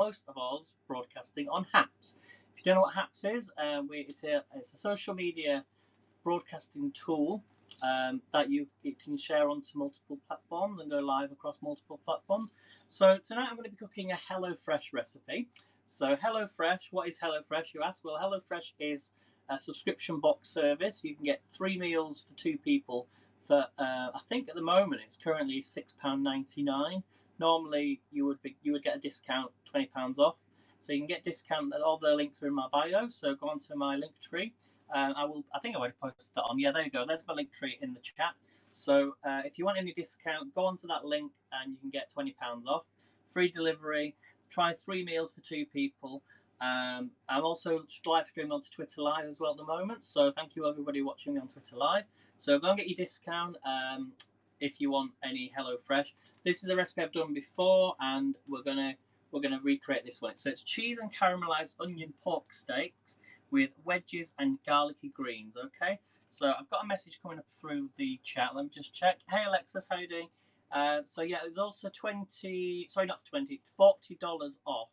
most of all broadcasting on Haps. If you don't know what Haps is, it's a social media broadcasting tool that you can share onto multiple platforms and go live across multiple platforms. So tonight I'm going to be cooking a HelloFresh recipe. So HelloFresh, what is HelloFresh, you ask? Well, HelloFresh is a subscription box service. You can get 3 meals for 2 people for, I think at the moment it's currently £6.99. Normally you would get a discount, £20 off. So you can get discount. All the links are in my bio. So go onto my link tree. I think I already posted that on. Yeah, there you go. There's my link tree in the chat. So if you want any discount, go onto that link and you can get £20 off. Free delivery. Try 3 meals for 2 people. I'm also live streaming onto Twitter Live as well at the moment. So thank you everybody watching me on Twitter Live. So go and get your discount if you want any HelloFresh. This is a recipe I've done before, and we're gonna recreate this one. So it's cheese and caramelised onion pork steaks with wedges and garlicky greens. Okay, so I've got a message coming up through the chat. Let me just check. Hey Alexis, how you doing? So yeah, there's also $40 off.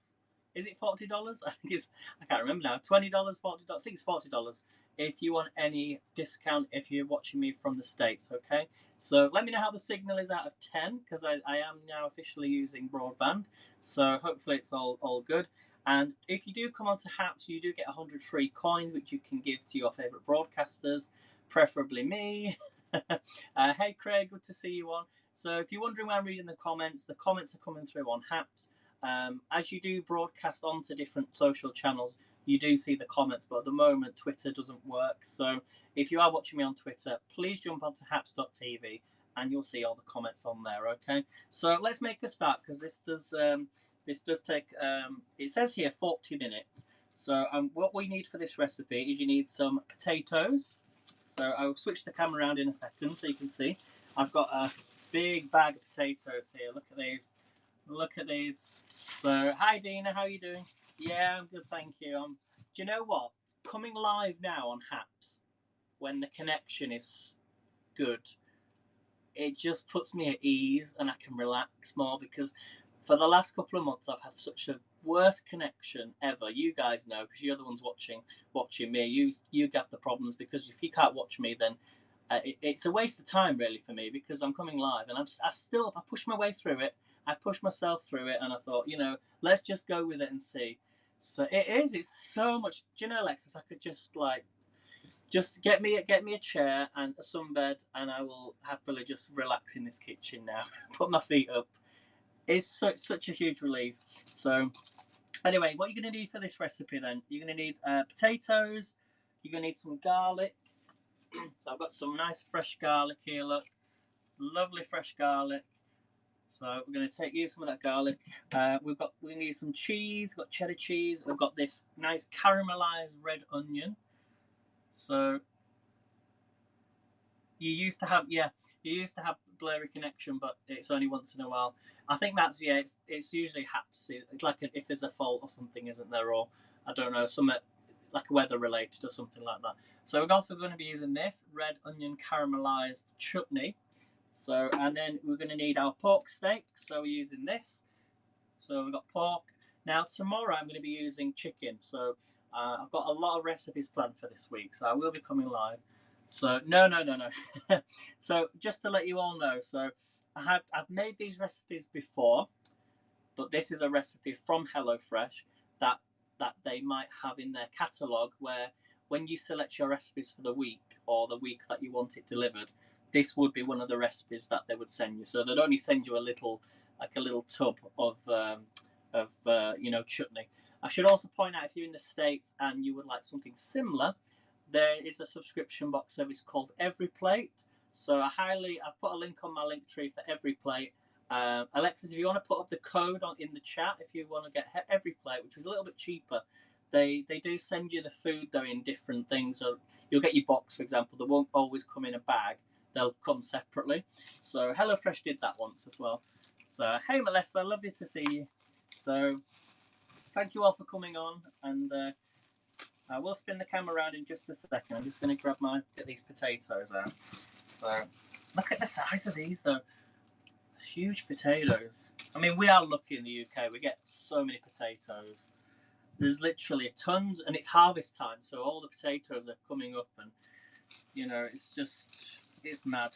Is it $40? I think it's, I can't remember now. $20, $40. I think it's $40 if you want any discount if you're watching me from the States. Okay, so let me know how the signal is out of 10, because I am now officially using broadband. So hopefully it's all good. And if you do come onto Haps, you do get 100 free coins, which you can give to your favourite broadcasters, preferably me. Hey Craig, good to see you on. So if you're wondering why I'm reading the comments are coming through on Haps. As you do broadcast onto different social channels, you do see the comments, but at the moment Twitter doesn't work. So if you are watching me on Twitter, please jump onto haps.tv and you'll see all the comments on there. Okay, so let's make a start, because this does take it says here 40 minutes. So what we need for this recipe is you need some potatoes. So I'll switch the camera around in a second so you can see. I've got a big bag of potatoes here. Look at these. Look at these. So, hi Dina, how are you doing? Yeah, I'm good, thank you. Do you know what? Coming live now on Haps, when the connection is good, it just puts me at ease and I can relax more, because for the last couple of months I've had such a worst connection ever. You guys know, because you're the ones watching me. You have the problems, because if you can't watch me, then it's a waste of time really for me, because I'm coming live and I push my way through it. I pushed myself through it, and I thought, let's just go with it and see. So it's so much. Do you know, Alexis, I could just get me a chair and a sunbed, and I will happily just relax in this kitchen now. Put my feet up. It's such a huge relief. So anyway, what you're going to need for this recipe then, you're going to need potatoes, you're going to need some garlic. So I've got some nice fresh garlic here, look. Lovely fresh garlic. So we're going to use some of that garlic. We need some cheese. We've got cheddar cheese. We've got this nice caramelized red onion. So you used to have blurry connection, but it's only once in a while. I think that's it's usually Haps. It's like if there's a fault or something, isn't there? Or I don't know, something like weather related or something like that. So we're also going to be using this red onion caramelized chutney. So, and then we're going to need our pork steak. So we're using this. So we've got pork. Now tomorrow I'm going to be using chicken. So I've got a lot of recipes planned for this week. So I will be coming live. So no. So just to let you all know, so I've made these recipes before, but this is a recipe from HelloFresh that they might have in their catalogue, where when you select your recipes for the week or the week that you want it delivered, this would be one of the recipes that they would send you. So they'd only send you a little tub of chutney. I should also point out, if you're in the States and you would like something similar, there is a subscription box service called Every Plate. So I've put a link on my link tree for Every Plate. Alexis, if you want to put up the code in the chat, if you want to get Every Plate, which is a little bit cheaper, they do send you the food though in different things. So you'll get your box, for example. They won't always come in a bag. They'll come separately. So HelloFresh did that once as well. So hey Melissa, lovely to see you. So thank you all for coming on, and I will spin the camera around in just a second. I'm just going to get these potatoes out. So look at the size of these though. Huge potatoes. I mean, we are lucky in the UK. We get so many potatoes. There's literally tons, and it's harvest time, so all the potatoes are coming up, and you know, it's mad.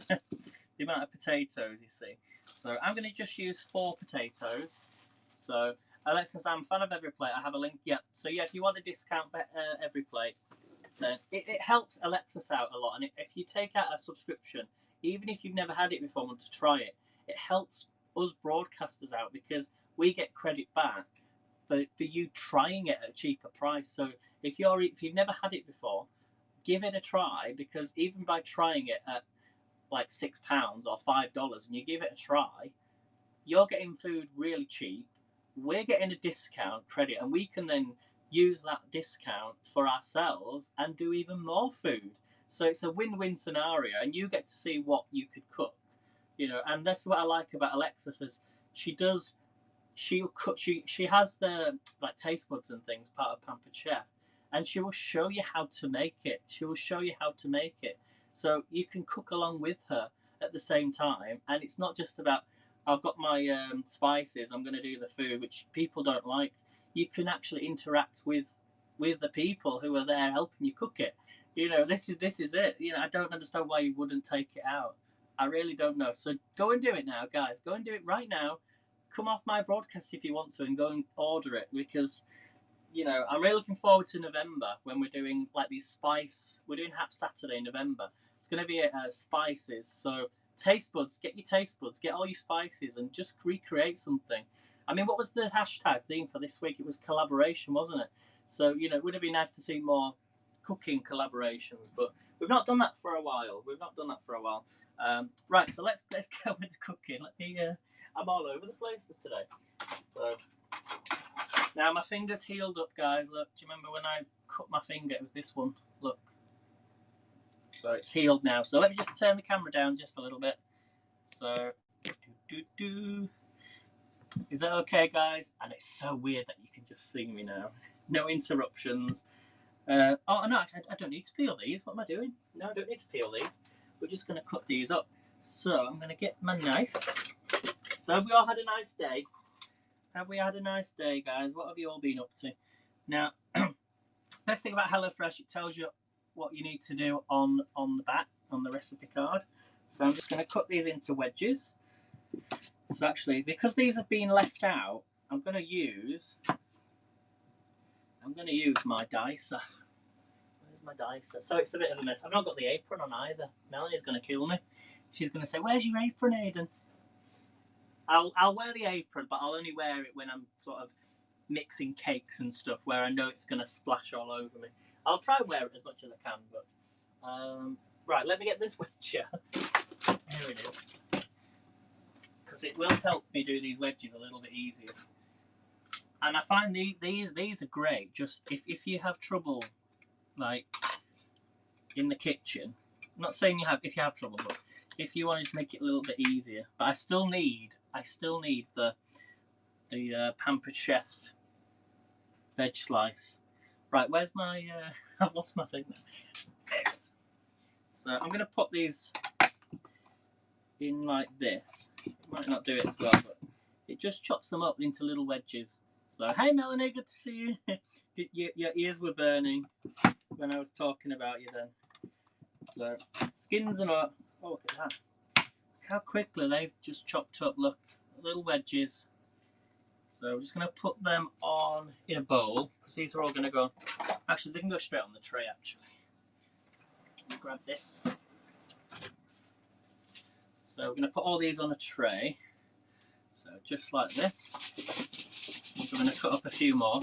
The amount of potatoes you see. So I'm going to just use 4 potatoes. So Alexis, I'm a fan of Every Plate. I have a link. Yeah. So yeah, if you want a discount for Every Plate, then it helps Alexis out a lot. And if you take out a subscription, even if you've never had it before and want to try it, it helps us broadcasters out because we get credit back for you trying it at a cheaper price. So if you've never had it before, give it a try, because even by trying it at like £6 or $5 and you give it a try, you're getting food really cheap. We're getting a discount credit, and we can then use that discount for ourselves and do even more food. So it's a win-win scenario, and you get to see what you could cook, you know. And that's what I like about Alexis, is she'll cook. She has the like taste buds and things, part of Pampered Chef, and she will show you how to make it. She will show you how to make it, so you can cook along with her at the same time. And it's not just about, I've got my spices, I'm going to do the food, which people don't like. You can actually interact with the people who are there helping you cook it. You know, this is it. You know, I don't understand why you wouldn't take it out. I really don't know. So go and do it now, guys. Go and do it right now. Come off my broadcast if you want to and go and order it, because you know, I'm really looking forward to November when we're doing like these spice. We're doing Hap Saturday in November. It's going to be spices. So taste buds, get your taste buds, get all your spices, and just recreate something. I mean, what was the hashtag theme for this week? It was collaboration, wasn't it? So you know, it would have been nice to see more cooking collaborations, but we've not done that for a while. Right, so let's go with the cooking. Let me. I'm all over the place today. So. Now my finger's healed up, guys. Look, do you remember when I cut my finger? It was this one. Look. So it's healed now. So let me just turn the camera down just a little bit. So, is that okay, guys? And it's so weird that you can just see me now. No interruptions. Oh no, I don't need to peel these. What am I doing? No, I don't need to peel these. We're just going to cut these up. So I'm going to get my knife. So have we all had a nice day? Have we had a nice day, guys? What have you all been up to? Now, best thing about HelloFresh, it tells you what you need to do on the back, on the recipe card. So I'm just going to cut these into wedges. So actually, because these have been left out, I'm going to use my dicer. Where's my dicer? So it's a bit of a mess. I've not got the apron on either. Melanie's going to kill me. She's going to say, "Where's your apron, Aidan?" I'll wear the apron, but I'll only wear it when I'm sort of mixing cakes and stuff, where I know it's going to splash all over me. I'll try and wear it as much as I can, but right, let me get this wedge here. Here it is, because it will help me do these wedges a little bit easier. And I find these are great. Just if you have trouble, like in the kitchen. I'm not saying if you have trouble, but if you wanted to make it a little bit easier. But I still need the Pampered Chef veg slice. Right, where's my I've lost my thing now. There it is. So I'm going to put these in like this. It might not do it as well, but it just chops them up into little wedges. So hey Melanie, good to see you. Your ears were burning when I was talking about you then. So skins and all. Oh, look at that. Look how quickly they've just chopped up. Look, little wedges. So we're just going to put them on in a bowl, because these are all going to go. Actually, they can go straight on the tray. Actually, let me grab this. So we're going to put all these on a tray. So just like this. We're going to cut up a few more.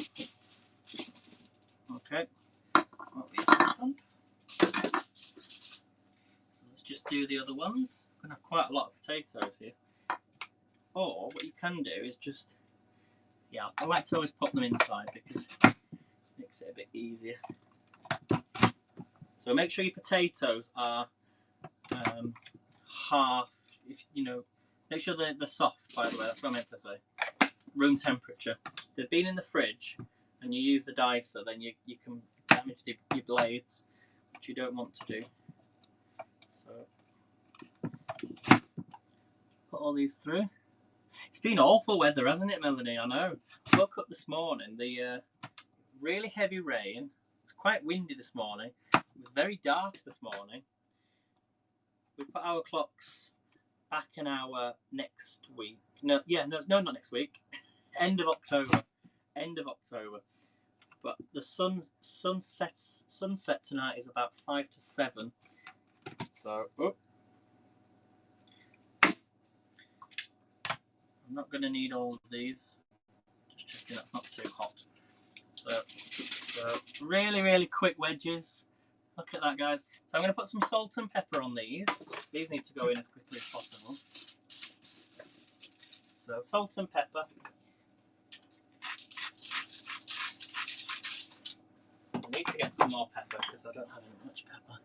Okay. Let's just do the other ones. We're going to have quite a lot of potatoes here. Or what you can do is just, yeah, I like to always put them inside because it makes it a bit easier. So make sure your potatoes are half, if you know, make sure they're soft, by the way, that's what I meant to say. Room temperature. If they've been in the fridge and you use the dicer, then you can damage your blades, which you don't want to do. So put all these through. It's been awful weather, hasn't it, Melanie? I know. Woke up this morning, the really heavy rain. It was quite windy this morning. It was very dark this morning. We put our clocks back an hour next week. No, not next week. End of October. But the sunset tonight is about 5 to 7. So, I'm not going to need all of these. Just checking that's not too hot. So really, really quick wedges. Look at that, guys. So I'm going to put some salt and pepper on these. These need to go in as quickly as possible. So salt and pepper. I need to get some more pepper because I don't have much pepper.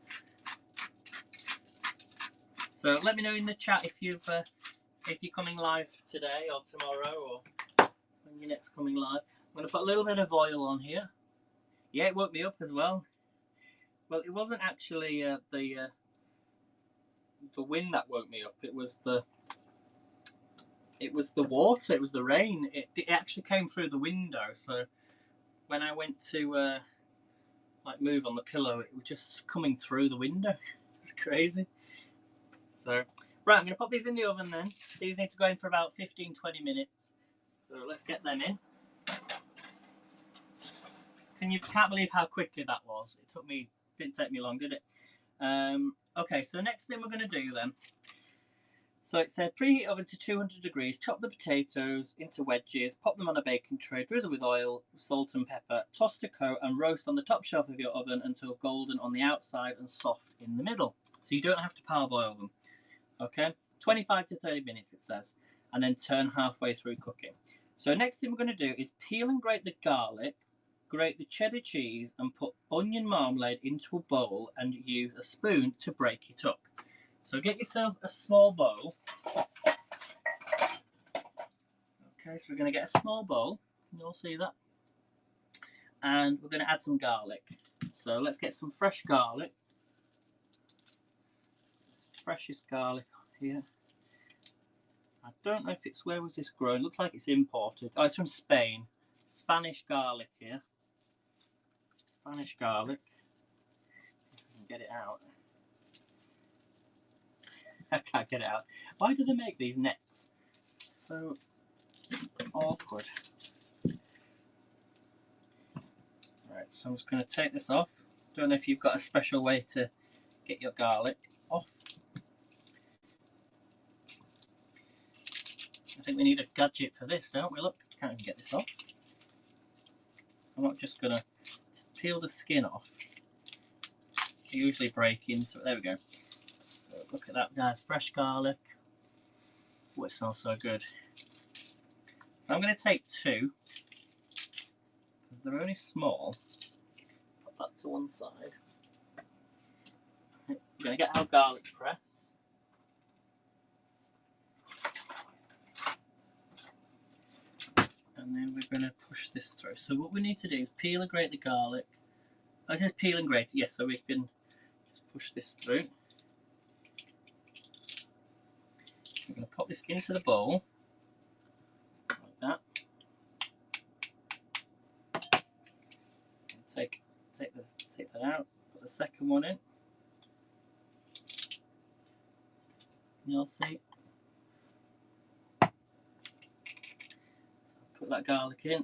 So let me know in the chat if you're coming live today or tomorrow or when you're next coming live. I'm going to put a little bit of oil on here. Yeah, it woke me up as well. Well, it wasn't actually the wind that woke me up. It was the water. It was the rain. It actually came through the window. So when I went to like move on the pillow, it was just coming through the window. It's crazy. So right, I'm going to pop these in the oven then. These need to go in for about 15-20 minutes. So let's get them in. Can't believe how quickly that was. Didn't take me long, did it? Okay, so next thing we're going to do then. So it said preheat oven to 200 degrees, chop the potatoes into wedges, pop them on a baking tray, drizzle with oil, salt and pepper, toss to coat and roast on the top shelf of your oven until golden on the outside and soft in the middle. So you don't have to parboil them. Okay, 25 to 30 minutes it says, and then turn halfway through cooking. So next thing we're going to do is peel and grate the garlic, grate the cheddar cheese and put onion marmalade into a bowl and use a spoon to break it up. So get yourself a small bowl. Okay, so we're going to get a small bowl. Can you all see that? And we're going to add some garlic. So let's get some fresh garlic. Freshest garlic here. I don't know if it's, where was this grown? Looks like it's imported. Oh, it's from Spain. Spanish garlic here. Spanish garlic. If I can get it out. I can't get it out. Why do they make these nets? So awkward. Right, so I'm just going to take this off. Don't know if you've got a special way to get your garlic off. I think we need a gadget for this, don't we? Look, can't even get this off. I'm not just going to peel the skin off. I usually break into it. There we go. So look at that, guys. Fresh garlic. Oh, it smells so good. I'm going to take 2. Because they're only small. Put that to one side. We're going to get our garlic press. And then we're going to push this through. So what we need to do is peel and grate the garlic. Oh, it says peel and grate, yes, so we can just push this through. We're going to pop this into the bowl, like that. Take that out, put the second one in. You'll see. Put that garlic in.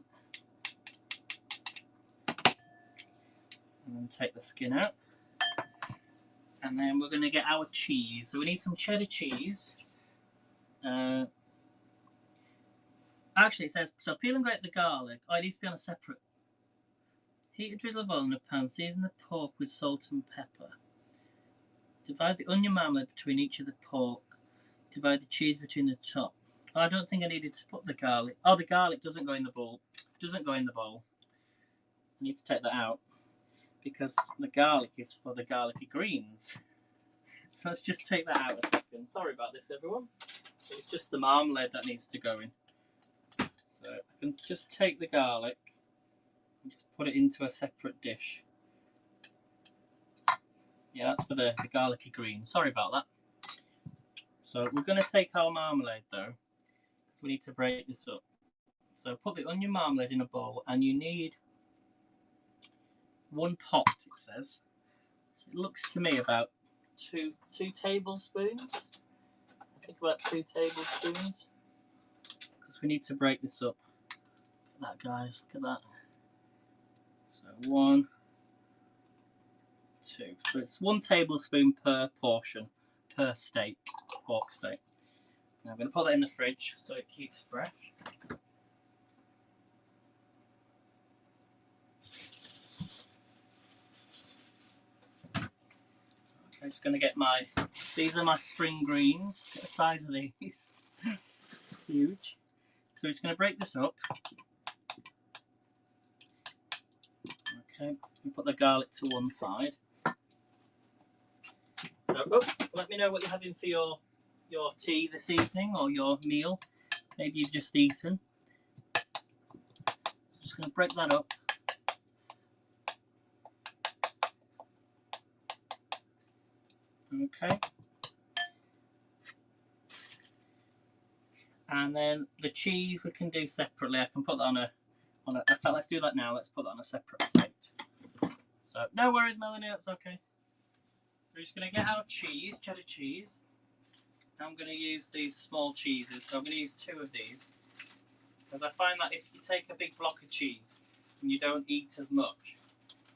And then take the skin out. And then we're going to get our cheese. So we need some cheddar cheese. Actually, it says, so peel and grate the garlic. Oh, it needs to be on a separate. Heat a drizzle of oil in a pan. Season the pork with salt and pepper. Divide the onion marmalade between each of the pork. Divide the cheese between the top. Oh, I don't think I needed to put the garlic. Oh, the garlic doesn't go in the bowl. Doesn't go in the bowl. I need to take that out because the garlic is for the garlicky greens. So let's just take that out a second. Sorry about this, everyone. It's just the marmalade that needs to go in. So I can just take the garlic and just put it into a separate dish. Yeah, that's for the garlicky greens. Sorry about that. So we're going to take our marmalade though. we need to break this up. So put the onion marmalade in a bowl, and you need 1 pot, it says. So it looks to me about two tablespoons. I think about 2 tablespoons. Because we need to break this up. Look at that, guys. Look at that. So 1, 2. So it's 1 tablespoon per portion, per steak, pork steak. Now I'm going to put that in the fridge so it keeps fresh. I'm just going to get these are my spring greens. Get the size of these. Huge. So we're just going to break this up. Okay, we put the garlic to one side. So, let me know what you're having for your tea this evening or your meal. Maybe you've just eaten. So I'm just going to break that up. Okay. And then the cheese we can do separately. I can put that on a. In fact, let's do that now. Let's put that on a separate plate. So no worries, Melanie. That's okay. So we're just going to get our cheese, cheddar cheese. I'm going to use these small cheeses. So I'm going to use 2 of these because I find that if you take a big block of cheese and you don't eat as much,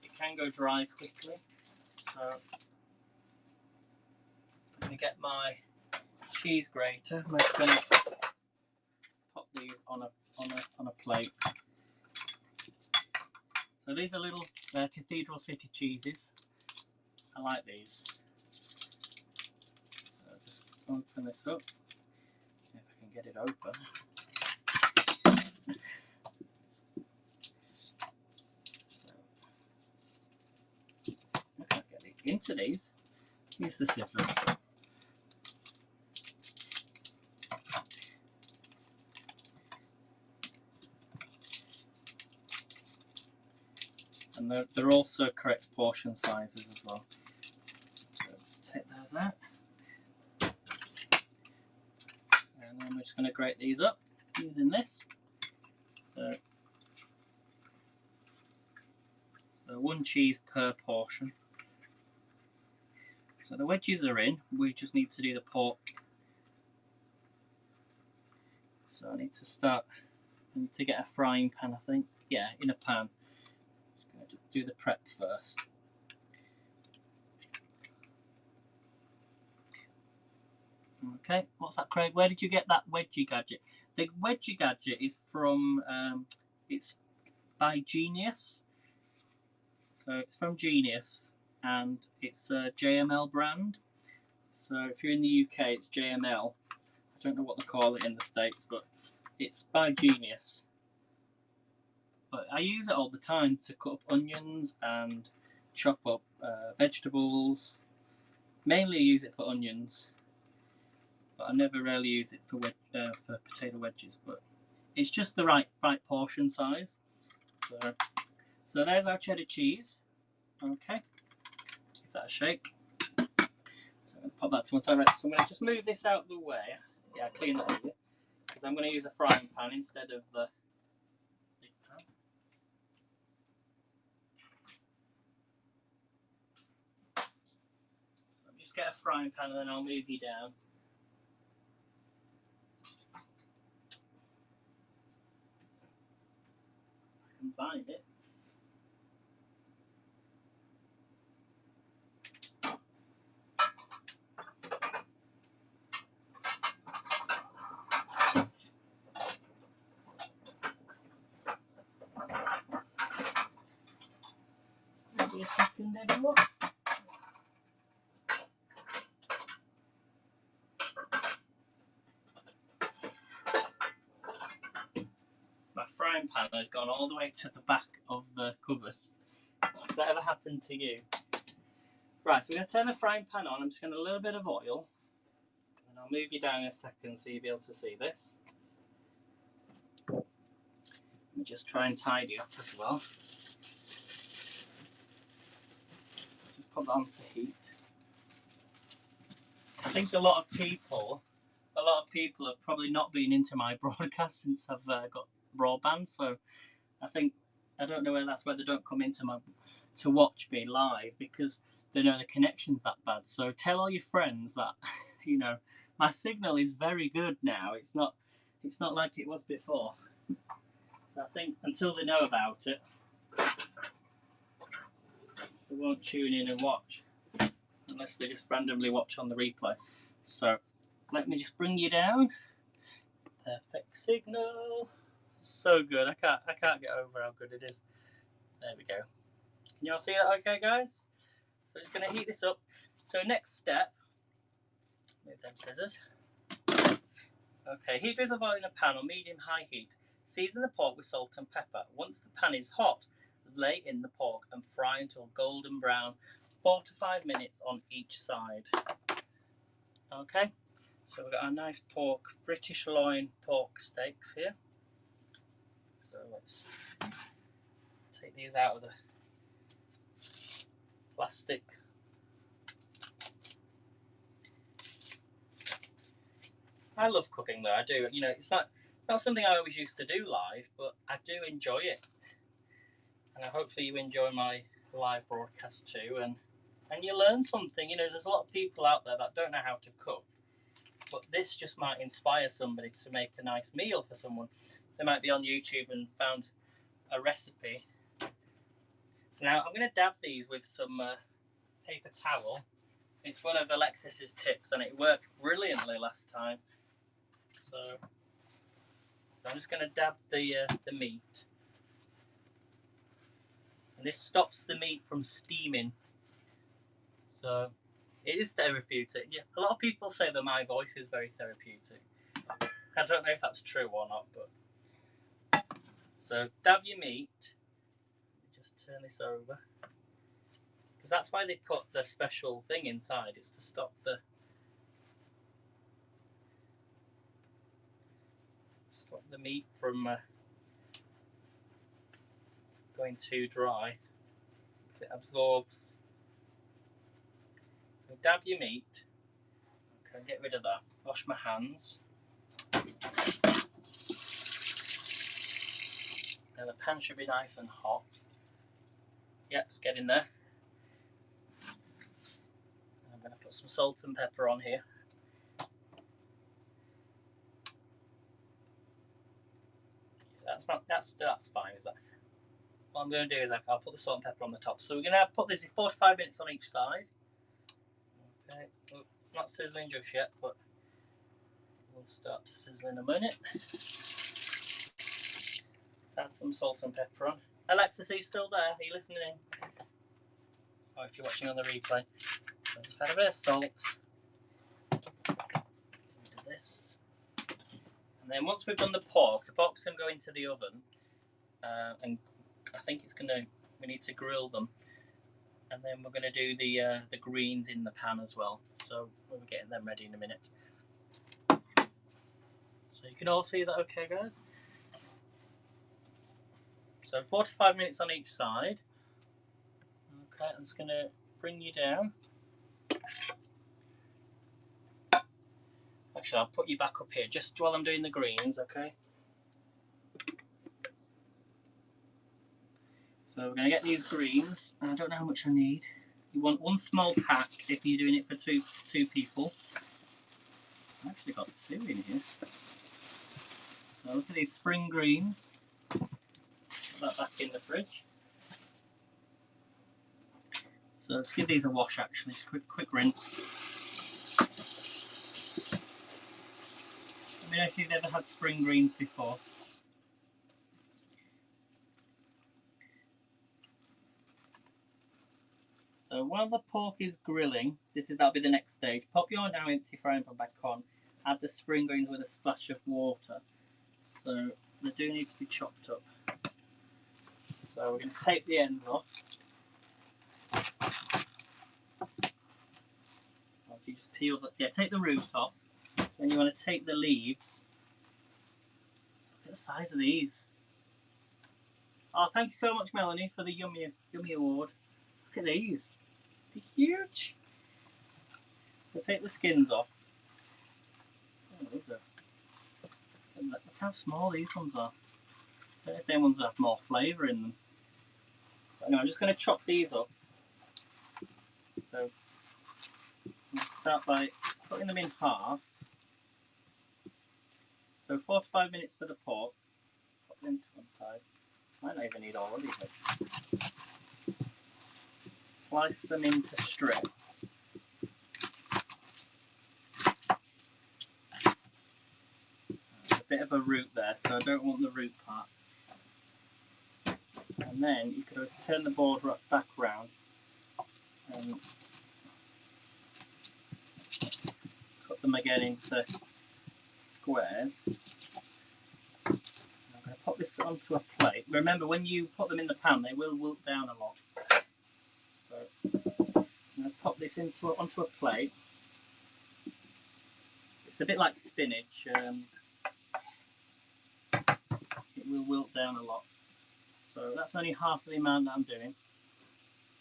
it can go dry quickly. So I'm going to get my cheese grater. I'm just going to pop these on a plate. So these are little Cathedral City cheeses. I like these. So just open this up. See if I can get it open. So, I can't get it into these. Use the scissors. And they're also correct portion sizes as well. So just take those out. And then we're just going to grate these up using this. So 1 cheese per portion. So the wedges are in. We just need to do the pork. So I need to get a frying pan, I think. Yeah, in a pan. Do the prep first. Okay, what's that, Craig? Where did you get that wedgie gadget? The wedgie gadget is from, it's by Genius. So it's from Genius and it's a JML brand. So if you're in the UK, it's JML. I don't know what they call it in the States, but it's by Genius. But I use it all the time to cut up onions and chop up vegetables. Mainly I use it for onions, but I never really use it for potato wedges. But it's just the right portion size. So there's our cheddar cheese. Okay, give that a shake. So I'm going to pop that to one side. Right, so I'm going to just move this out of the way. Yeah, clean that over, because I'm going to use a frying pan instead of the big pan. So just get a frying pan and then I'll move you down. I can find it. Maybe a second, everyone. My frying pan has gone all the way to the back of the cupboard. Has that ever happened to you? Right, so we're going to turn the frying pan on. I'm just going to a little bit of oil. And I'll move you down in a second so you'll be able to see this. Let me just try and tidy up as well. Just put that on to heat. I think a lot of people a lot of people have probably not been into my broadcast since I've got broadband, so I don't know whether that's why they don't come into my to watch me live, because they know the connection's that bad. So tell all your friends that you know my signal is very good now. It's not like it was before. So I think until they know about it, they won't tune in and watch, unless they just randomly watch on the replay. So let me just bring you down. Perfect signal. So good. I can't get over how good it is. There we go. Can you all see that okay, guys? So just going to heat this up. So next step, move them scissors. Okay, heat drizzle of oil in a pan on medium-high heat. Season the pork with salt and pepper. Once the pan is hot, lay in the pork and fry until golden brown, 4 to 5 minutes on each side. Okay, so we've got our nice pork, British loin pork steaks here. So let's take these out of the plastic. I love cooking though, I do. You know, it's not something I always used to do live, but I do enjoy it. And hopefully you enjoy my live broadcast too, and you learn something. You know, there's a lot of people out there that don't know how to cook, but this just might inspire somebody to make a nice meal for someone. They might be on YouTube and found a recipe. Now I'm going to dab these with some paper towel. It's one of Alexis's tips and it worked brilliantly last time. So I'm just going to dab the meat. And this stops the meat from steaming. So it is therapeutic. Yeah, a lot of people say that my voice is very therapeutic. I don't know if that's true or not, but so dab your meat. Just turn this over, because that's why they put the special thing inside. It's to stop the meat from going too dry, because it absorbs. So dab your meat. Okay, get rid of that. Wash my hands. Now the pan should be nice and hot. Yep, it's getting there. I'm going to put some salt and pepper on here. That's fine, is that? What I'm going to do is I'll put the salt and pepper on the top. So we're going to put this in 4 to 5 minutes on each side. Okay, well, it's not sizzling just yet, but we'll start to sizzle in a minute. Add some salt and pepper on. Alexis, are you still there? Are you listening in? Oh, if you're watching on the replay. So just add a bit of salt. Do this. And then once we've done the pork's going to go into the oven. And I think we need to grill them. And then we're going to do the greens in the pan as well. So we'll be getting them ready in a minute. So you can all see that okay, guys? So 4 to 5 minutes on each side. Okay, I'm just going to bring you down. Actually, I'll put you back up here just while I'm doing the greens, okay? So we're going to get these greens. I don't know how much I need. You want 1 small pack if you're doing it for two people. I've actually got 2 in here. So look at these spring greens. Put that back in the fridge. So let's give these a wash actually, just quick rinse. Let me know if you've ever had spring greens before. So while the pork is grilling, that'll be the next stage. Pop your now empty frying pan back on. Add the spring greens with a splash of water. So they do need to be chopped up. So we're going to take the ends off. You just peel take the root off. Then you want to take the leaves. Look at the size of these. Oh, thank you so much, Melanie, for the yummy award. Look at these. They're huge. So take the skins off. Look how small these ones are. I don't know if them ones have more flavour in them. But anyway, I'm just going to chop these up. So I'm going to start by cutting them in half. So 4 to 5 minutes for the pork. Put them to one side. Might not even need all of these. Slice them into strips. There's a bit of a root there, so I don't want the root part. And then you could always turn the board back round and cut them again into squares. I'm going to pop this onto a plate. Remember, when you put them in the pan, they will wilt down a lot. So I'm going to pop this onto a plate. It's a bit like spinach. It will wilt down a lot. So that's only half of the amount that I'm doing.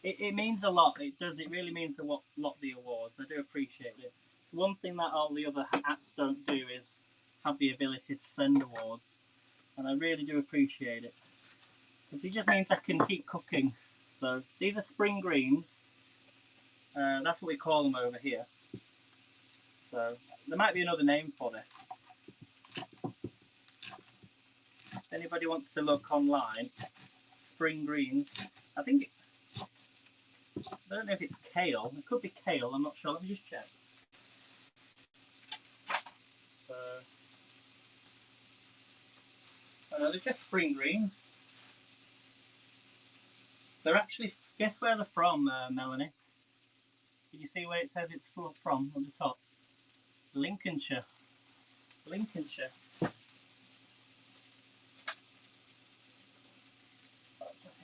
It means a lot. It does. It really means a lot, the awards. I do appreciate it. So one thing that all the other apps don't do is have the ability to send awards. And I really do appreciate it. Because it just means I can keep cooking. So these are spring greens. That's what we call them over here. So there might be another name for this. If anybody wants to look online, spring greens. I don't know if it's kale. It could be kale. I'm not sure. Let me just check. Oh no, they're just spring greens. They're actually. Guess where they're from, Melanie? Can you see where it says it's from on the top? Lincolnshire. Lincolnshire.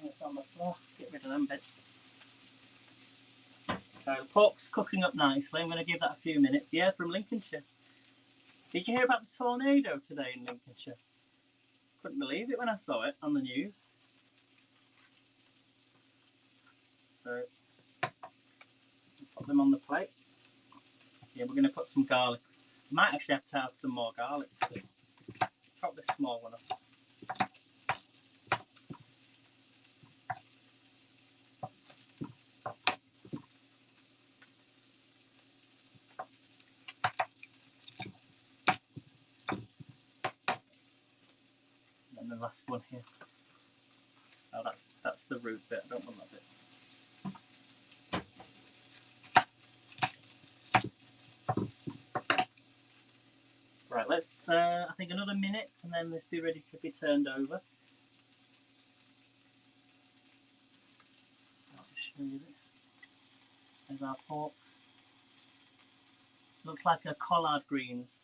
It's on the floor. Get rid of them bits. The pork's cooking up nicely. I'm going to give that a few minutes. Yeah, from Lincolnshire. Did you hear about the tornado today in Lincolnshire? Couldn't believe it when I saw it on the news. So, put them on the plate. Yeah, we're going to put some garlic. Might actually have to have some more garlic. Chop this small one up. And the last one here. Oh, that's the root bit. I don't want that bit. Right, let's, I think another minute and then let's be ready to be turned over. I'll just show you this. There's our pork. Looks like a collard greens.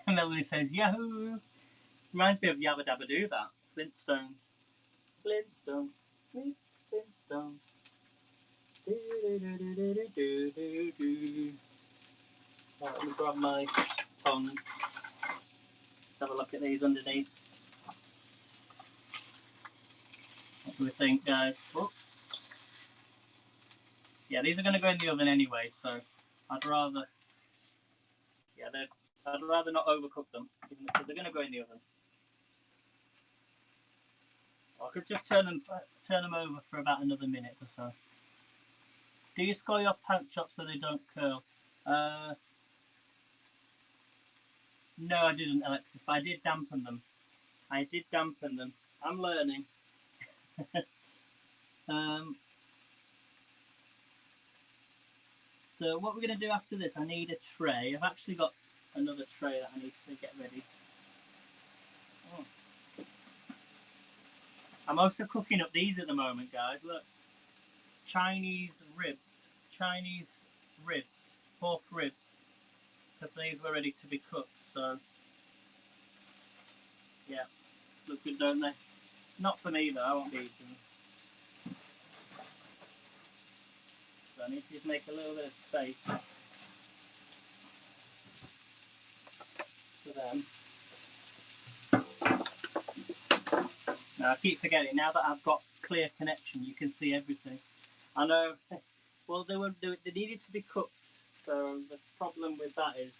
And Melanie says, Yahoo! Reminds me of Yabba Dabba Doo, that. Flintstones. Flintstones. Flintstones. Do, do, do, do, do, do, do, do. Right, let me grab my tongs. Let's have a look at these underneath. What do we think, guys? Oh. Yeah, these are going to go in the oven anyway, so I'd rather not overcook them because they're going to go in the oven. Or I could just turn them over for about another minute or so. Do you score your pork chops so they don't curl? No, I didn't, Alexis, but I did dampen them. I'm learning. So what we're going to do after this, I need a tray. I've actually got another tray that I need to get ready. Oh. I'm also cooking up these at the moment, guys. Look. Chinese ribs, pork ribs, because these were ready to be cooked. So, yeah, look good, don't they? Not for me though, I won't be eating them. So I need to just make a little bit of space for them. Now I keep forgetting, now that I've got clear connection, you can see everything. I know. Well, they needed to be cooked So the problem with that is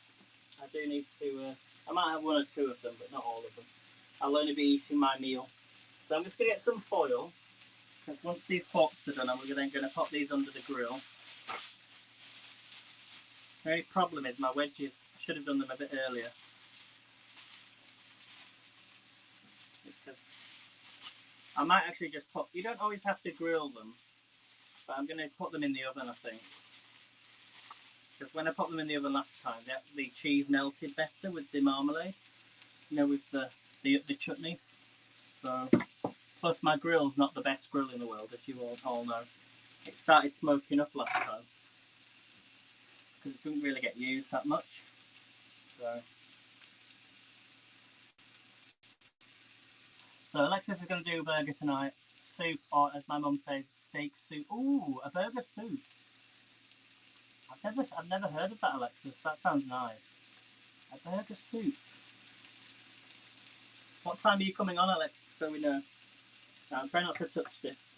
I do need to, I might have one or two of them, but not all of them. I'll only be eating my meal. So I'm just going to get some foil, because once these porks are done, we're then going to pop these under the grill. The only problem is my wedges, I should have done them a bit earlier. Because I might actually just put, you don't always have to grill them, but I'm going to put them in the oven, I think. Because when I put them in the oven last time, the cheese melted better with the marmalade, you know, with the chutney. So, plus my grill's not the best grill in the world, as you all know. It started smoking up last time, because it didn't really get used that much. So Alexis is going to do a burger tonight. Soup, or as my mum says, steak soup. Ooh, a burger soup. I've never heard of that, Alexis. That sounds nice. A burger soup. What time are you coming on, Alexis, so we know? Now, try not to touch this.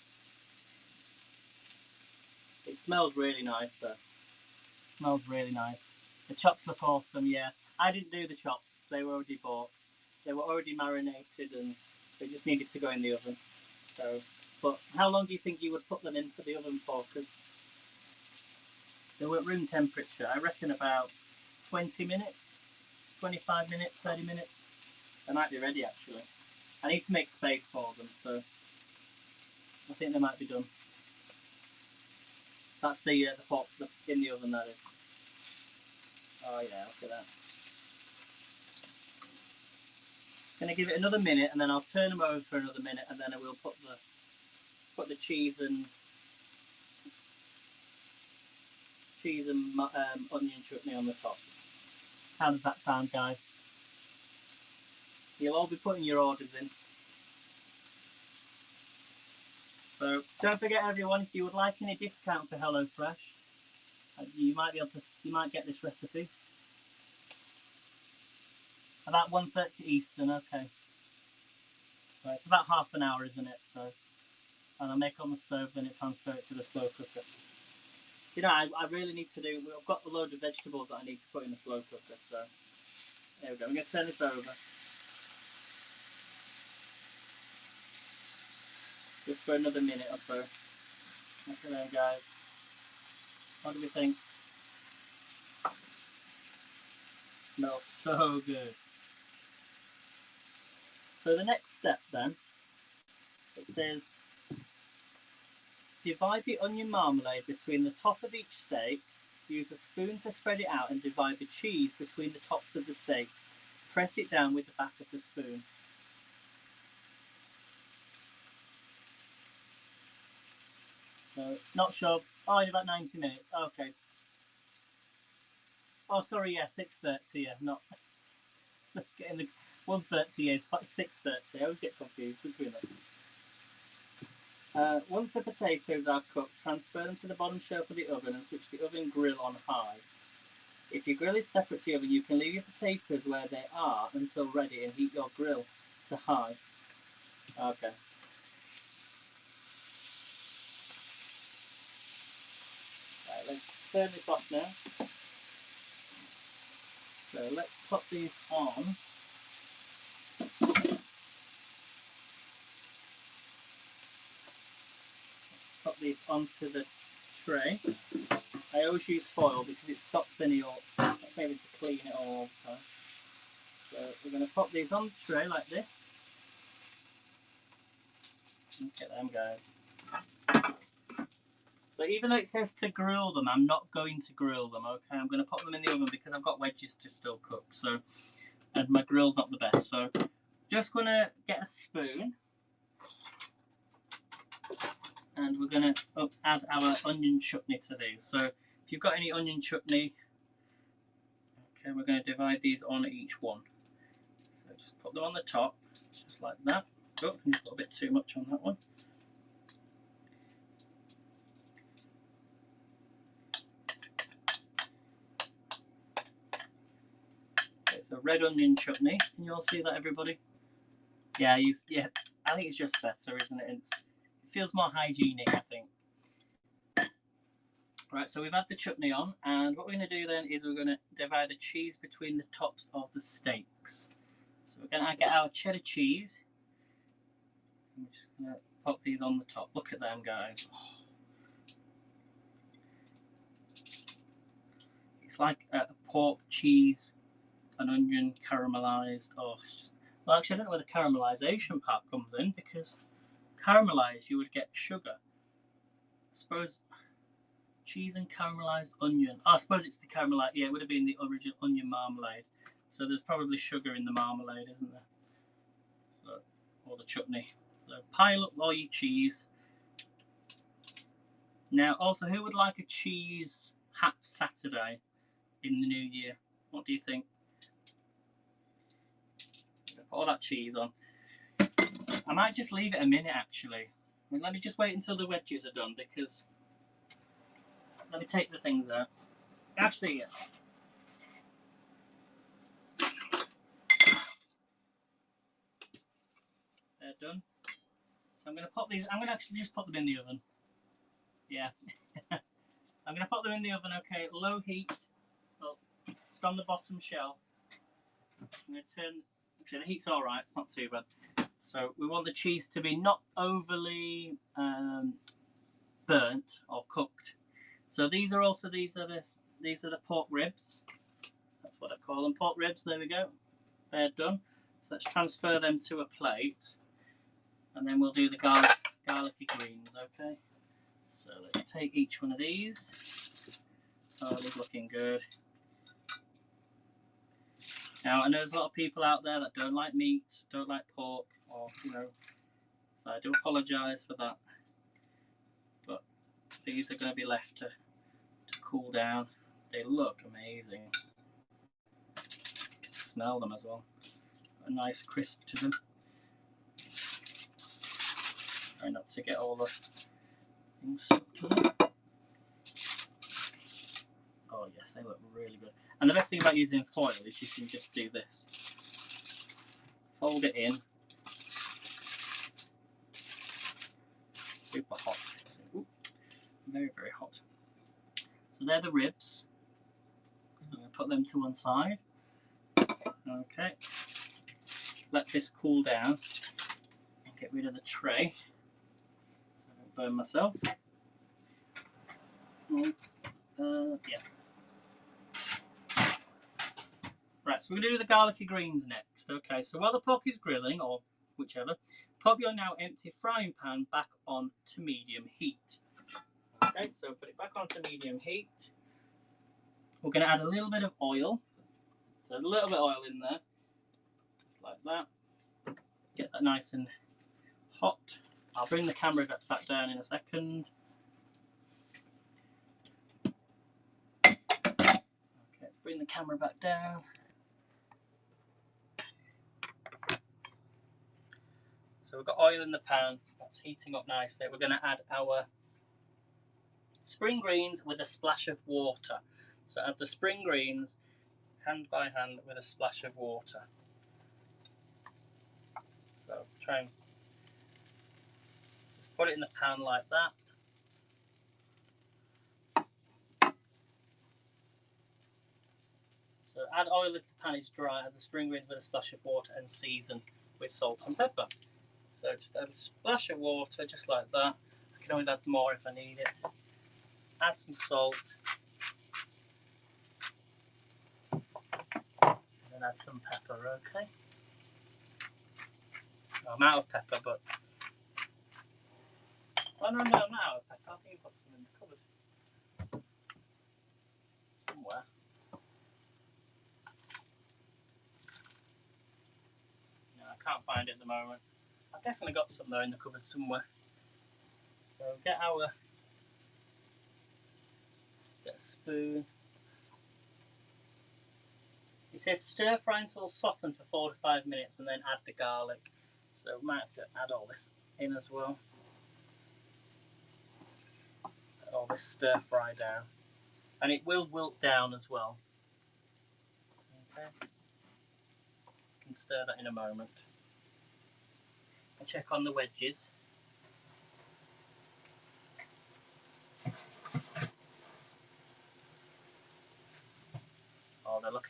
It smells really nice, though. It smells really nice. The chops look awesome, yeah. I didn't do the chops. They were already bought. They were already marinated and they just needed to go in the oven. So, but how long do you think you would put them in for the oven for? Because they were at room temperature. I reckon about 20 minutes, 25 minutes, 30 minutes. They might be ready, actually. I need to make space for them, so I think they might be done. That's the pork in the oven, that is. Oh yeah, look at that. Going to give it another minute, and then I'll turn them over for another minute, and then I will put the cheese and onion chutney on the top. How does that sound, guys? You'll all be putting your orders in. So don't forget, everyone, if you would like any discount for HelloFresh, you might get this recipe. About 1:30 Eastern, okay. So it's about half an hour, isn't it? So, and I'll make it on the stove, then it transfer it to the slow cooker. You know, I really need to do. I've got a load of vegetables that I need to put in the slow cooker. So there we go. I'm going to turn this over. Just for another minute or so. That's it then, guys. What do we think? Smells so good. So the next step then, it says, divide the onion marmalade between the top of each steak. Use a spoon to spread it out and divide the cheese between the tops of the steaks. Press it down with the back of the spoon. So, not sure. Oh, in about 90 minutes. Okay. Oh, sorry, yeah, 6:30. Yeah, not getting the 1:30. Is 6:30. I always get confused between them. Once the potatoes are cooked, transfer them to the bottom shelf of the oven and switch the oven grill on high. If your grill is separate to the oven, you can leave your potatoes where they are until ready and heat your grill to high. Okay. Right, let's turn this off now. So let's put these on. Put these onto the tray. I always use foil because it stops any maybe to clean it all the time. So we're going to pop these on the tray like this. Look at them, guys. So even though it says to grill them, I'm not going to grill them, okay? I'm going to pop them in the oven because I've got wedges to still cook. So, and my grill's not the best. So just going to get a spoon. And we're going to add our onion chutney to these. So if you've got any onion chutney, okay, we're going to divide these on each one. So just put them on the top, just like that. Oh, I think I've got a bit too much on that one. Okay, so red onion chutney. Can you all see that, everybody? Yeah, I think it's just better, isn't it? It feels more hygienic, I think. Right, so we've had the chutney on, and what we're going to do then is we're going to divide the cheese between the tops of the steaks. So we're going to get our cheddar cheese. I'm just going to pop these on the top. Look at them, guys. Oh. It's like a pork, cheese, and onion caramelised. Oh, well, actually, I don't know where the caramelisation part comes in, because caramelised you would get sugar. I suppose cheese and caramelised onion. Oh, I suppose it's the caramelized. Yeah, it would have been the original onion marmalade. So there's probably sugar in the marmalade, isn't there? So, or the chutney. So pile up all your cheese. Now, also, who would like a cheese Haps Saturday in the new year? What do you think? Put all that cheese on. I might just leave it a minute, actually. I mean, let me just wait until the wedges are done, because let me take the things out. Actually, yeah. They're done. So I'm going to pop these. I'm going to actually just pop them in the oven. Yeah. I'm going to pop them in the oven. Okay, low heat. Well, it's on the bottom shelf. I'm going to turn. Actually, the heat's all right. It's not too bad. So we want the cheese to be not overly burnt or cooked. So these are the pork ribs. That's what I call them, pork ribs. There we go. They're done. So let's transfer them to a plate, and then we'll do the garlicky greens. Okay. So let's take each one of these. Oh, they're looking good. Now I know there's a lot of people out there that don't like meat, don't like pork, or so I do apologise for that. But these are going to be left to cool down. They look amazing. You can smell them as well. A nice crisp to them. Try not to get all the things stuck to them. Oh yes, they look really good. And the best thing about using foil is you can just do this. Fold it in. Super hot. Ooh, very, very hot. So they're the ribs. I'm going to put them to one side. Okay. Let this cool down. And get rid of the tray. I don't burn myself. Yeah. Right, so we're going to do the garlicky greens next. Okay, so while the pork is grilling, or whichever, pop your now empty frying pan back on to medium heat. Okay, so put it back on to medium heat. We're going to add a little bit of oil. So a little bit of oil in there. Just like that. Get that nice and hot. I'll bring the camera back down in a second. Okay, let's bring the camera back down. So we've got oil in the pan, that's heating up nicely. We're going to add our spring greens with a splash of water. So add the spring greens hand by hand with a splash of water. So try and just put it in the pan like that. So add oil if the pan is dry, add the spring greens with a splash of water and season with salt and pepper. So just add a splash of water, just like that. I can always add more if I need it. Add some salt. And then add some pepper, okay? I'm out of pepper, but... Oh, no, I'm not out of pepper. I think I've got some in the cupboard. Somewhere. No, I can't find it at the moment. I've definitely got some there in the cupboard somewhere. So get a spoon. It says stir fry until softened for 4 to 5 minutes and then add the garlic. So we might have to add all this in as well. Add all this stir fry down. And it will wilt down as well. Okay. You can stir that in a moment. I'll check on the wedges.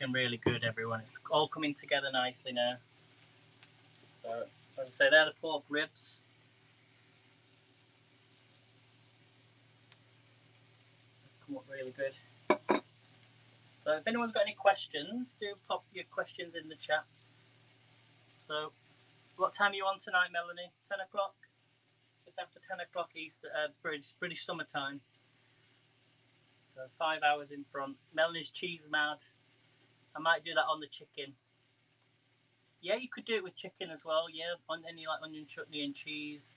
looking really good, everyone. It's all coming together nicely now. So, as I say, they're the pork ribs. Come up really good. So if anyone's got any questions, do pop your questions in the chat. So, what time are you on tonight, Melanie? 10 o'clock? Just after 10 o'clock Easter, British summertime. So 5 hours in front. Melanie's cheese mad. I might do that on the chicken. Yeah, you could do it with chicken as well. Yeah, on any like onion chutney and cheese.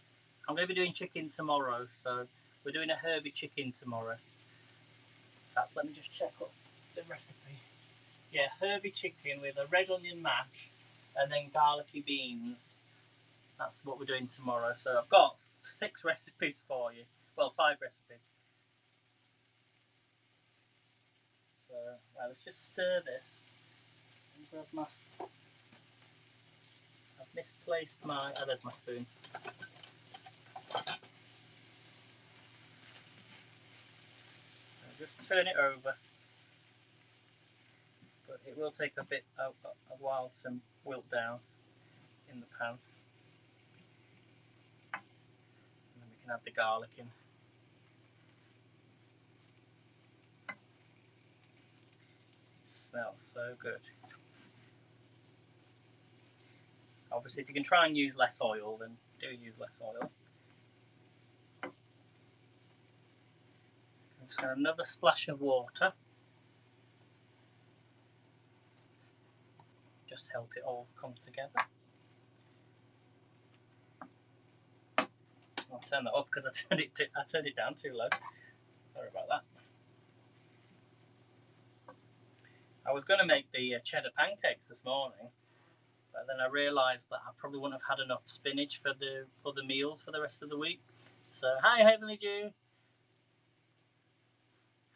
I'm going to be doing chicken tomorrow, so we're doing a herby chicken tomorrow. In fact, let me just check up the recipe. Yeah, herby chicken with a red onion mash and then garlicky beans. That's what we're doing tomorrow. So I've got 6 recipes for you. Well, 5 recipes. So let's just stir this. Grab my. I've misplaced my. Oh, there's my spoon. I'll just turn it over. But it will take a while to wilt down in the pan. And then we can add the garlic in. It smells so good. Obviously, if you can try and use less oil, then do use less oil. I'm just going to another splash of water. Just help it all come together. I'll turn that up because I turned it down too low. Sorry about that. I was going to make the cheddar pancakes this morning, but then I realised that I probably wouldn't have had enough spinach for the other meals for the rest of the week. So, hi Heavenly Dew.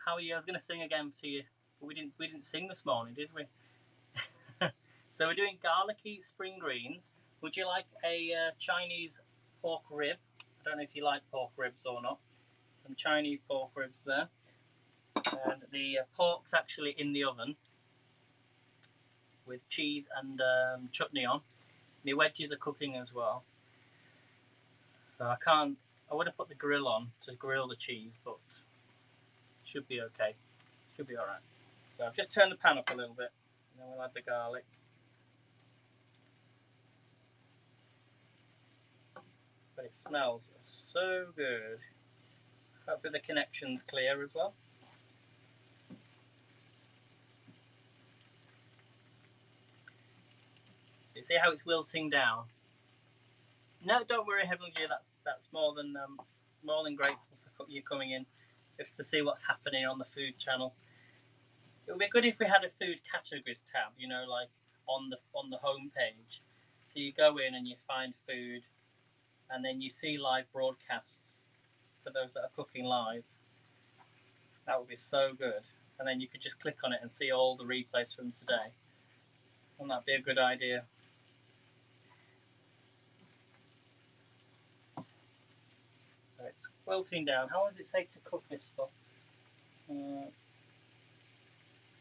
How are you? I was going to sing again to you, but we didn't sing this morning, did we? So we're doing garlicky spring greens. Would you like a Chinese pork rib? I don't know if you like pork ribs or not. Some Chinese pork ribs there. And the pork's actually in the oven with cheese and chutney on. My wedges are cooking as well. So I would have put the grill on to grill the cheese, but it should be okay. Should be alright. So I've just turned the pan up a little bit, and then we'll add the garlic. But it smells so good. Hopefully the connection's clear as well. So you see how it's wilting down? No, don't worry, Heavenly Dew. That's more than grateful for you coming in, just to see what's happening on the food channel. It would be good if we had a food categories tab, you know, like on the home page. So you go in and you find food, and then you see live broadcasts for those that are cooking live. That would be so good. And then you could just click on it and see all the replays from today. Wouldn't that be a good idea? So it's wilting down. How long does it take to cook this for?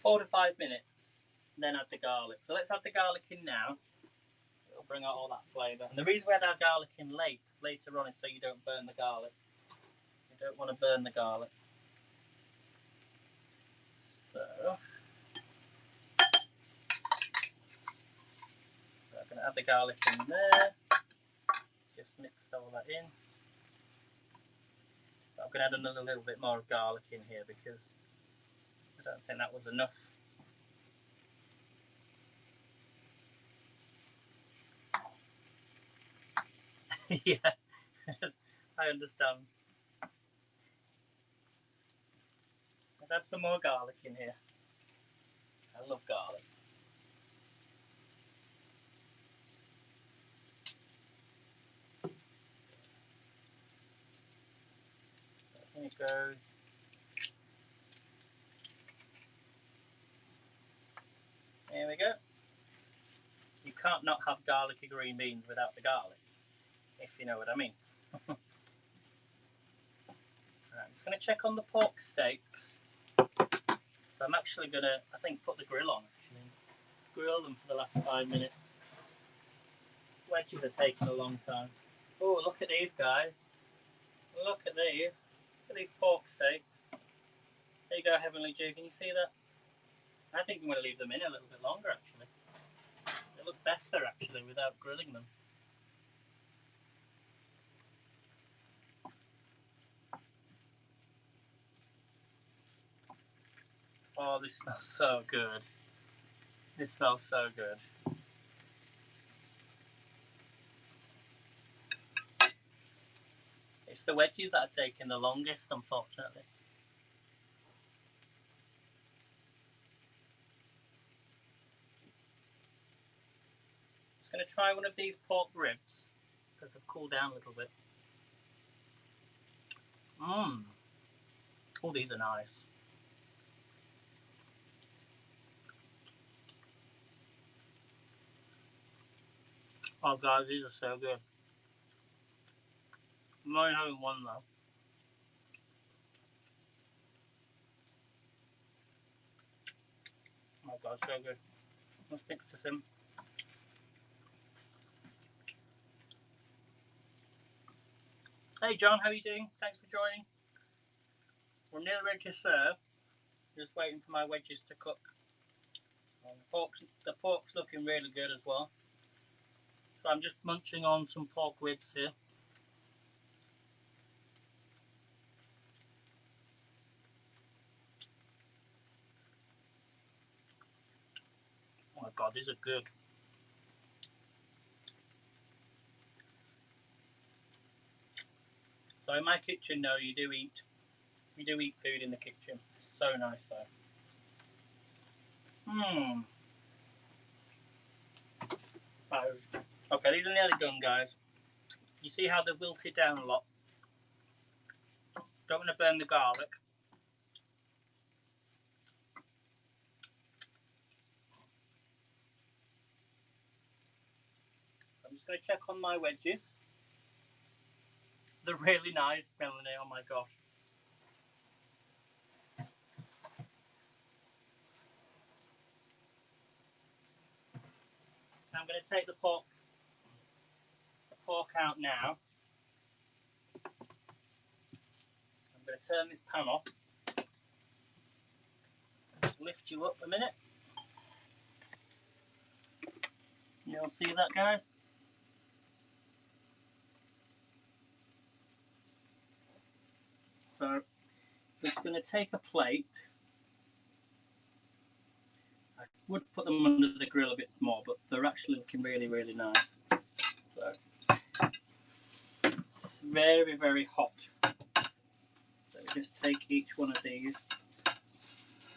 4 to 5 minutes. Then add the garlic. So let's add the garlic in now. It'll bring out all that flavour. And the reason we add our garlic in later on is so you don't burn the garlic. You don't want to burn the garlic. So I'm going to add the garlic in there. Just mix all that in. But I'm going to add another little bit more of garlic in here because I don't think that was enough. Yeah, I understand. Let's add some more garlic in here. I love garlic. In it goes. There we go. You can't not have garlicky green beans without the garlic, if you know what I mean. Right, I'm just going to check on the pork steaks. So I'm actually going to, I think, put the grill on actually grill them for the last 5 minutes. Wedges are taking a long time. Oh, look at these guys. Look at these. Look at these pork steaks. There you go, Heavenly Jew. Can you see that? I think I'm going to leave them in a little bit longer, actually. They look better, actually, without grilling them. Oh, this smells so good. This smells so good. It's the wedges that are taking the longest, unfortunately. I'm just going to try one of these pork ribs because they've cooled down a little bit. Mmm. Oh, these are nice. Oh, guys, these are so good. I'm only having one though. Oh my god, so good. Let's mix this in. Hey John, how are you doing? Thanks for joining. We're nearly ready to serve. Just waiting for my wedges to cook. The pork's looking really good as well. So I'm just munching on some pork ribs here. Oh my god, these are good. So in my kitchen, no, we do eat food in the kitchen. It's so nice though. Okay, these are nearly done, guys. You see how they've wilted down a lot? Don't want to burn the garlic. I'm just going to check on my wedges. They're really nice, Melanie, oh my gosh. I'm going to take the pork out now. I'm going to turn this pan off. Just lift you up a minute. You'll see that, guys? So, I'm just going to take a plate. I would put them under the grill a bit more, but they're actually looking really, really nice. So, it's very, very hot. So, just take each one of these.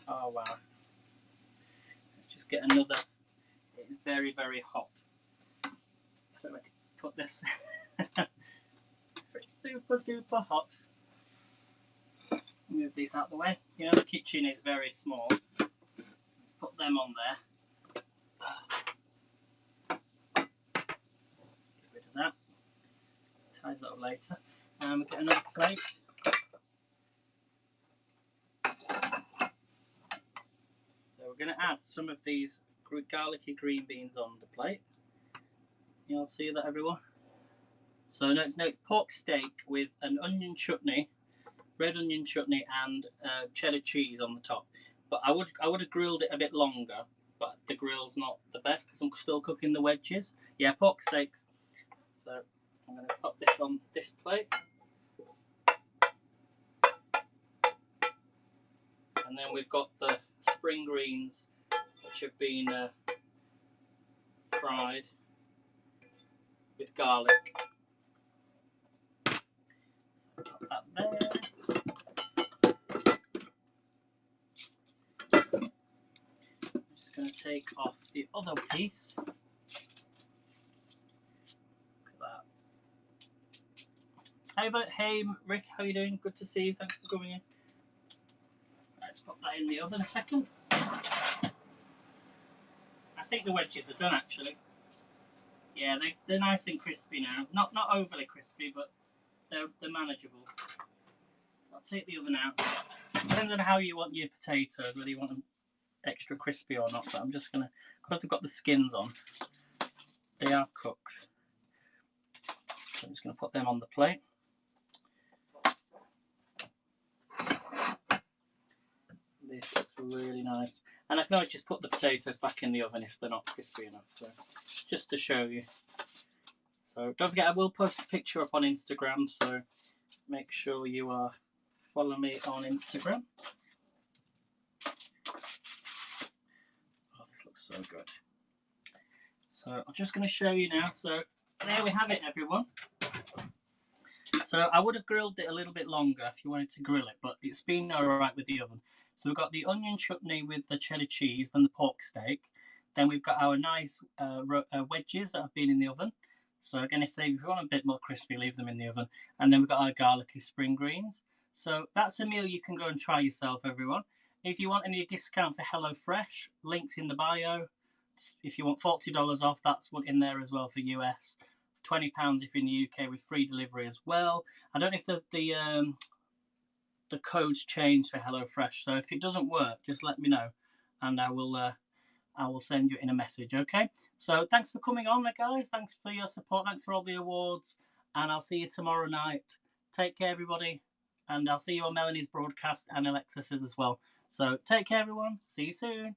Oh, wow. Let's just get another. It's very, very hot. So, let's put this. Super, super hot. Move these out of the way. You know, the kitchen is very small. Let's put them on there. Get rid of that. Tidy that up later. And we'll get another plate. So we're going to add some of these garlicky green beans on the plate. You'll see that, everyone. So no, it's pork steak with an onion chutney, red onion chutney, and cheddar cheese on the top. But I would have grilled it a bit longer, but the grill's not the best because I'm still cooking the wedges. Yeah, pork steaks. So I'm going to put this on this plate. And then we've got the spring greens, which have been fried with garlic. Put that there. I'm just going to take off the other piece. Look at that. Hey Rick, how are you doing? Good to see you. Thanks for coming in. Let's put that in the oven a second. I think the wedges are done actually. Yeah, they're nice and crispy now. Not overly crispy, but they're manageable. I'll take the oven out. Depends on how you want your potatoes, whether you want them extra crispy or not, but I'm just gonna, because they've got the skins on, they are cooked. So I'm just gonna put them on the plate. This looks really nice. And I can always just put the potatoes back in the oven if they're not crispy enough. So just to show you. So don't forget, I will post a picture up on Instagram. So make sure you are following me on Instagram. Oh, this looks so good. So I'm just going to show you now. So there we have it, everyone. So I would have grilled it a little bit longer if you wanted to grill it, but it's been alright with the oven. So we've got the onion chutney with the cheddar cheese, then the pork steak. Then we've got our nice wedges that have been in the oven. So again, if you want a bit more crispy, leave them in the oven. And then we've got our garlicky spring greens. So that's a meal you can go and try yourself, everyone. If you want any discount for HelloFresh, links in the bio. If you want $40 off, that's one in there as well for US. £20 if you're in the UK with free delivery as well. I don't know if the code's changed for HelloFresh, so if it doesn't work, just let me know, and I will send you in a message. Okay. So thanks for coming on, guys. Thanks for your support. Thanks for all the awards, and I'll see you tomorrow night. Take care, everybody, and I'll see you on Melanie's broadcast and Alexis's as well. So take care, everyone. See you soon.